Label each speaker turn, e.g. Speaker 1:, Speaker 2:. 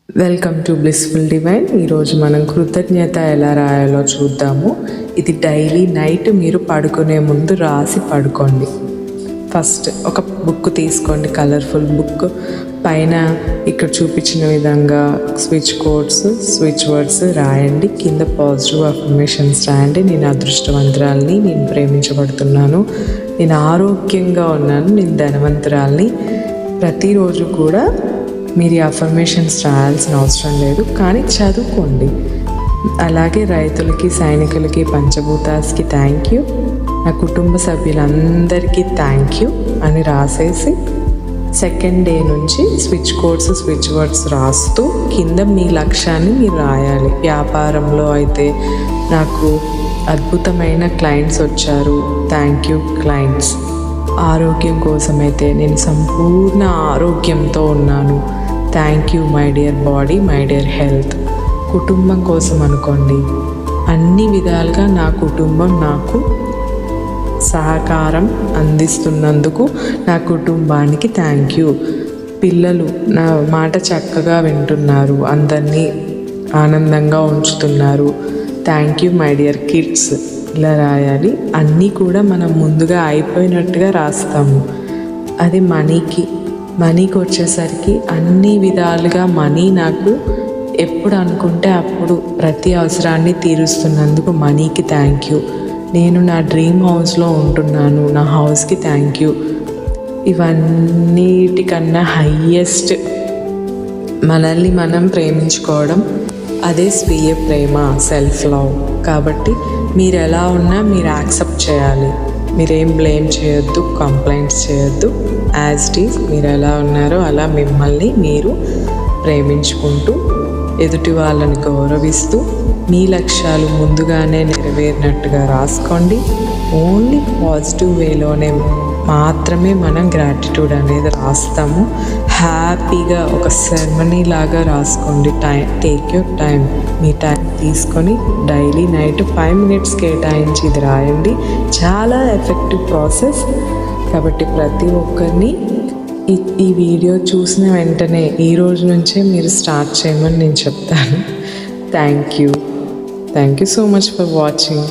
Speaker 1: Welcome to blissful divine. ఈరోజు మనం కృతజ్ఞత ఎలా రాయాలో చూద్దాము. ఇది డైలీ నైట్ మీరు పడుకునే ముందు రాసి పడుకోండి. ఫస్ట్ ఒక బుక్ తీసుకోండి, కలర్ఫుల్ బుక్. పైన ఇక్కడ చూపించిన విధంగా స్విచ్ కోడ్స్, స్విచ్ వర్డ్స్ రాయండి. కింద పాజిటివ్ అఫర్మేషన్స్ రాయండి. నేను అదృష్టవంతురాల్ని, నేను ప్రేమించబడుతున్నాను, నేను ఆరోగ్యంగా ఉన్నాను, నేను ధనవంతురాల్ని. ప్రతిరోజు కూడా మీరు ఈ అఫర్మేషన్స్ రాయాల్సిన అవసరం లేదు, కానీ చదువుకోండి. అలాగే రైతులకి, సైనికులకి, పంచభూతాస్కి థ్యాంక్ యూ, నా కుటుంబ సభ్యులందరికీ థ్యాంక్ యూ అని రాసేసి సెకండ్ డే నుంచి స్విచ్ కోడ్స్, స్విచ్ వర్డ్స్ రాస్తూ కింద మీ లక్ష్యాన్ని మీరు రాయాలి. వ్యాపారంలో అయితే నాకు అద్భుతమైన క్లయింట్స్ వచ్చారు, థ్యాంక్ యూ క్లయింట్స్. ఆరోగ్యం కోసమైతే నేను సంపూర్ణ ఆరోగ్యంతో ఉన్నాను, thank you my dear body, my dear health. కుటుంబం కోసం అనుకోండి, అన్ని విధాలుగా నా కుటుంబం నాకు సహకారం అందిస్తున్నందుకు నా కుటుంబానికి థ్యాంక్ యూ. పిల్లలు నా మాట చక్కగా వింటున్నారు, అందరినీ ఆనందంగా ఉంచుతున్నారు, thank you my dear kids. ఇలా రాయాలి. అన్నీ కూడా మనం ముందుగా అయిపోయినట్టుగా రాస్తాము. అది మనీకి వచ్చేసరికి అన్ని విధాలుగా మనీ నాకు ఎప్పుడు అనుకుంటే అప్పుడు ప్రతి అవసరాన్ని తీరుస్తున్నందుకు మనీకి థ్యాంక్ యూ. నేను నా డ్రీమ్ హౌస్లో ఉంటున్నాను, నా హౌస్కి థ్యాంక్ యూ. ఇవన్నిటికన్నా హయ్యెస్ట్ మనల్ని మనం ప్రేమించుకోవడం, అదే స్వీయ ప్రేమ, సెల్ఫ్ లవ్. కాబట్టి మీరు ఎలా ఉన్నా మీరు యాక్సెప్ట్ చేయాలి. మీరేం బ్లేమ్ చేయొద్దు, కంప్లైంట్స్ చేయొద్దు. యాజ్ ఇట్ ఈజ్ మీరు ఎలా ఉన్నారో అలా మిమ్మల్ని మీరు ప్రేమించుకుంటూ, ఎదుటి వాళ్ళని గౌరవిస్తూ, మీ లక్ష్యాలు ముందుగానే నెరవేరినట్టుగా రాసుకోండి. ఓన్లీ పాజిటివ్ వేలోనే మాత్రమే మనం గ్రాటిట్యూడ్ అనేది రాస్తాము. హ్యాపీగా ఒక సెరమనీ లాగా రాసుకోండి. టేక్ యూర్ టైం, మీ టైం తీసుకొని డైలీ నైట్ 5 minutes కేటాయించి ఇది రాయండి. చాలా ఎఫెక్టివ్ ప్రాసెస్. కాబట్టి ప్రతి ఒక్కరిని ఈ వీడియో చూసిన వెంటనే ఈ రోజు నుంచే మీరు స్టార్ట్ చేయమని నేను చెప్తాను. Thank you so much for watching.